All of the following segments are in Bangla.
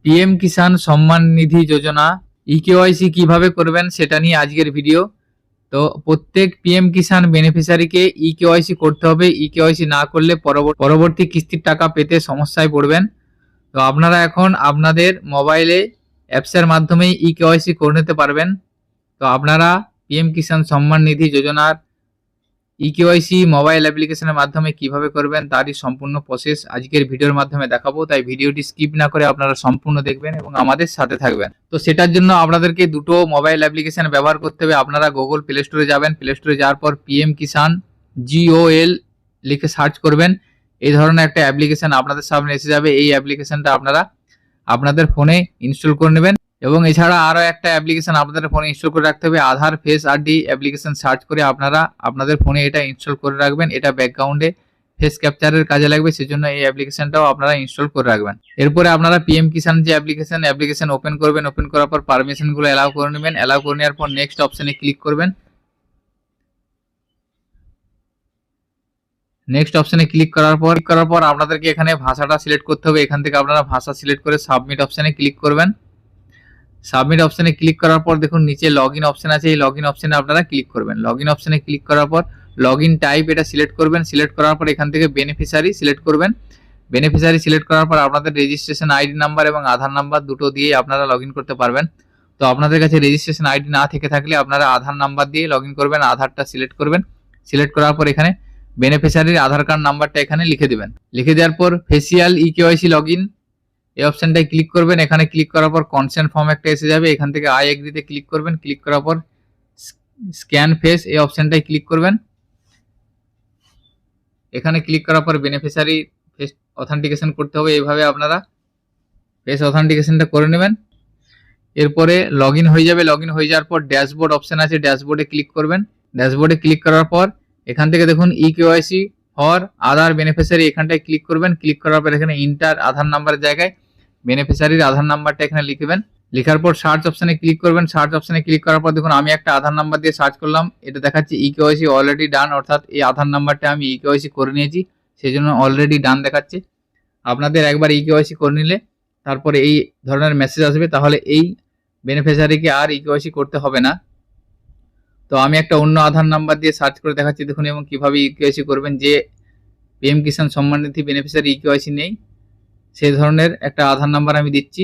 পিএম কিষাণ সম্মান নিধি যোজনা ইকেওয়াইসি কিভাবে করবেন সেটা নিয়ে আজকের ভিডিও। তো প্রত্যেক পিএম কিষাণ বেনিফিশিয়ারিকে ইকেওয়াইসি করতে হবে। ইকেওয়াইসি না করলে পরবর্তী কিস্তির টাকা পেতে সমস্যায় পড়বেন। তো আপনারা এখন আপনাদের মোবাইলে অ্যাপসের মাধ্যমেই ইকেওয়াইসি করে নিতে পারবেন। তো আপনারা পিএম কিষাণ সম্মান নিধি যোজনার ইকেওয়াইসি মোবাইল অ্যাপ্লিকেশনের মাধ্যমে কিভাবে করবেন তারই সম্পূর্ণ প্রসেস আজকের ভিডিওর মাধ্যমে দেখাবো। তাই ভিডিওটি স্কিপ না করে আপনারা সম্পূর্ণ দেখবেন এবং আমাদের সাথে থাকবেন। তো সেটার জন্য আপনাদেরকে দুটো মোবাইল অ্যাপ্লিকেশন ব্যবহার করতে হবে। আপনারা গুগল প্লে স্টোরে যাবেন, প্লে স্টোরে যাওয়ার পর পিএম কিষাণ GOL লিখে সার্চ করবেন। এই ধরনের একটা অ্যাপ্লিকেশন আপনাদের সামনে এসে যাবে। এই অ্যাপ্লিকেশনটা আপনারা আপনাদের ফোনে ইনস্টল করে নেবেন এবং এছাড়া আরও একটা অ্যাপ্লিকেশন আপনাদের ফোনে ইনস্টল করে রাখতে হবে। আধার ফেস আইডি অ্যাপ্লিকেশন সার্চ করে আপনারা আপনাদের ফোনে এটা ইনস্টল করে রাখবেন। এটা ব্যাকগ্রাউন্ডে ফেস ক্যাপচারের কাজে লাগবে, সেজন্য এই অ্যাপ্লিকেশনটাও আপনারা ইনস্টল করে রাখবেন। এরপরে আপনারা পিএম কিষাণ যে অ্যাপ্লিকেশন ওপেন করবেন। ওপেন করার পর পারমিশনগুলো অ্যালাউ করে নেবেন। অ্যালাউ করে নেওয়ার পর নেক্সট অপশানে ক্লিক করবেন। নেক্সট অপশানে ক্লিক করার পর আপনাদেরকে এখানে ভাষাটা সিলেক্ট করতে হবে। এখান থেকে আপনারা ভাষা সিলেক্ট করে সাবমিট অপশানে ক্লিক করবেন। সাবমিট অপশানে ক্লিক করার পর দেখুন নিচে লগইন অপশন আছে, এই লগইন অপশানে আপনারা ক্লিক করবেন। লগইন অপশানে ক্লিক করার পর লগইন টাইপ এটা সিলেক্ট করবেন। সিলেক্ট করার পর এখান থেকে বেনিফিশিয়ারি সিলেক্ট করবেন। বেনিফিশিয়ারি সিলেক্ট করার পর আপনাদের রেজিস্ট্রেশন আইডি নাম্বার এবং আধার নাম্বার দুটো দিয়ে আপনারা লগইন করতে পারবেন। তো আপনাদের কাছে রেজিস্ট্রেশন আইডি না থেকে থাকলে আপনারা আধার নাম্বার দিয়ে লগইন করবেন। আধারটা সিলেক্ট করবেন। সিলেক্ট করার পর এখানে বেনিফিশিয়ারির আধার কার্ড নাম্বারটা এখানে লিখে দিবেন। লিখে দেওয়ার পর ফেসিয়াল ইকেওয়াইসি লগইন এই অপশনটায় ক্লিক করবেন। এখানে ক্লিক করার পর কনসেন্ট ফর্ম একটা এসে যাবে। এখান থেকে আই এগ্রিতে ক্লিক করবেন। ক্লিক করার পর স্ক্যান ফেস এই অপশনটায় ক্লিক করবেন। এখানে ক্লিক করার পর বেনিফিশিয়ারি ফেস অথেন্টিকেশন করতে হবে। এইভাবে আপনারা ফেস অথেন্টিকেশনটা করে নেবেন। এরপরে লগইন হয়ে যাবে। লগইন হয়ে যাওয়ার পর ড্যাশবোর্ড অপশন আছে, ড্যাশবোর্ডে ক্লিক করবেন। ড্যাশবোর্ডে ক্লিক করার পর এখান থেকে দেখুন ইকেওয়াইসি ফর আধার বেনিফিশিয়ারি এখানটায় ক্লিক করবেন। ক্লিক করার পর এখানে ইন্টার আধার নাম্বারের জায়গায় বেনিফিশিয়ারির আধার নাম্বারটা এখানে লিখবেন। লেখার পর সার্চ অপশানে ক্লিক করবেন। সার্চ অপশানে ক্লিক করার পর দেখুন আমি একটা আধার নাম্বার দিয়ে সার্চ করলাম, এটা দেখাচ্ছে ইকেওয়াইসি অলরেডি ডান, অর্থাৎ এই আধার নাম্বারটা আমি ইকেওয়াইসি করে নিয়েছি, সেই জন্য অলরেডি ডান দেখাচ্ছে। আপনাদের একবার ইকেওয়াইসি করে নিলে তারপরে এই ধরনের মেসেজ আসবে, তাহলে এই বেনিফিশিয়ারিকে আর ইকেওয়াইসি করতে হবে না। তো আমি একটা অন্য আধার নাম্বার দিয়ে সার্চ করে দেখাচ্ছি দেখুন, এবং কিভাবে ইকেওয়াইসি করবেন। যে PM Kisan Samman Nidhi beneficiary eKYC নেই সেই ধরনের একটা আধার নাম্বার আমি দিচ্ছি।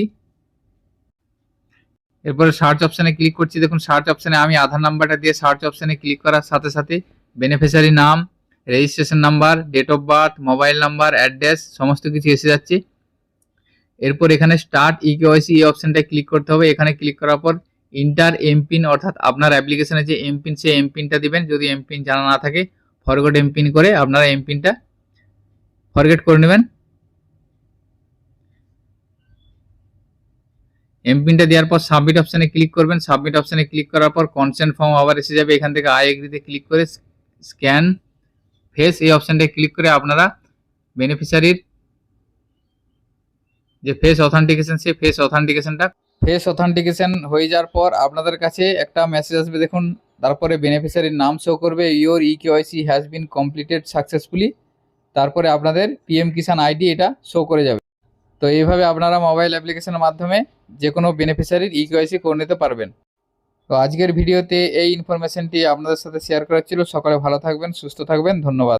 এরপরে সার্চ অপশানে ক্লিক করছি। দেখুন সার্চ অপশানে আমি আধার নাম্বারটা দিয়ে সার্চ অপশানে ক্লিক করার সাথে সাথে beneficiary name, registration number, date of birth, mobile number, address সমস্ত কিছু এসে যাচ্ছে। এরপর এখানে স্টার্ট ইকেওয়াইসি এই অপশানটায় ক্লিক করতে হবে। এখানে ক্লিক করার পর ইন্টার এমপিন, অর্থাৎ আপনার অ্যাপ্লিকেশনে যে এমপিন সেই এমপিনটা দিবেন। যদি এমপিন জানা না থাকে ফরগেট এমপিন করে আপনারা এমপিনটা ফরগেট করে নেবেন। এমপিনটা দেওয়ার পর সাবমিট অপশানে ক্লিক করবেন। সাবমিট অপশানে ক্লিক করার পর কনসেন্ট ফর্ম আবার এসে যাবে। এখান থেকে আই এগ্রিতে ক্লিক করে স্ক্যান ফেস এই অপশানটায় ক্লিক করে আপনারা বেনিফিশিয়ারির যে ফেস অথেন্টিকেশন সেই ফেস অথেন্টিকেশন হয়ে যাওয়ার পর আপনাদের কাছে একটা মেসেজ আসবে দেখুন, তারপরে বেনিফিশিয়ারির নাম শো করবে, your eKYC has been completed successfully, তারপরে আপনাদের পিএম কিষাণ আইডি এটা শো করে যাবে। তো এইভাবে আপনারা মোবাইল অ্যাপ্লিকেশনের মাধ্যমে যে কোনো বেনিফিশিয়ারির ইকেওয়াইসি করে নিতে পারবেন। তো আজকের ভিডিওতে এই ইনফরমেশনটি আপনাদের সাথে শেয়ার করা ছিল। সকলে ভালো থাকবেন, সুস্থ থাকবেন, ধন্যবাদ।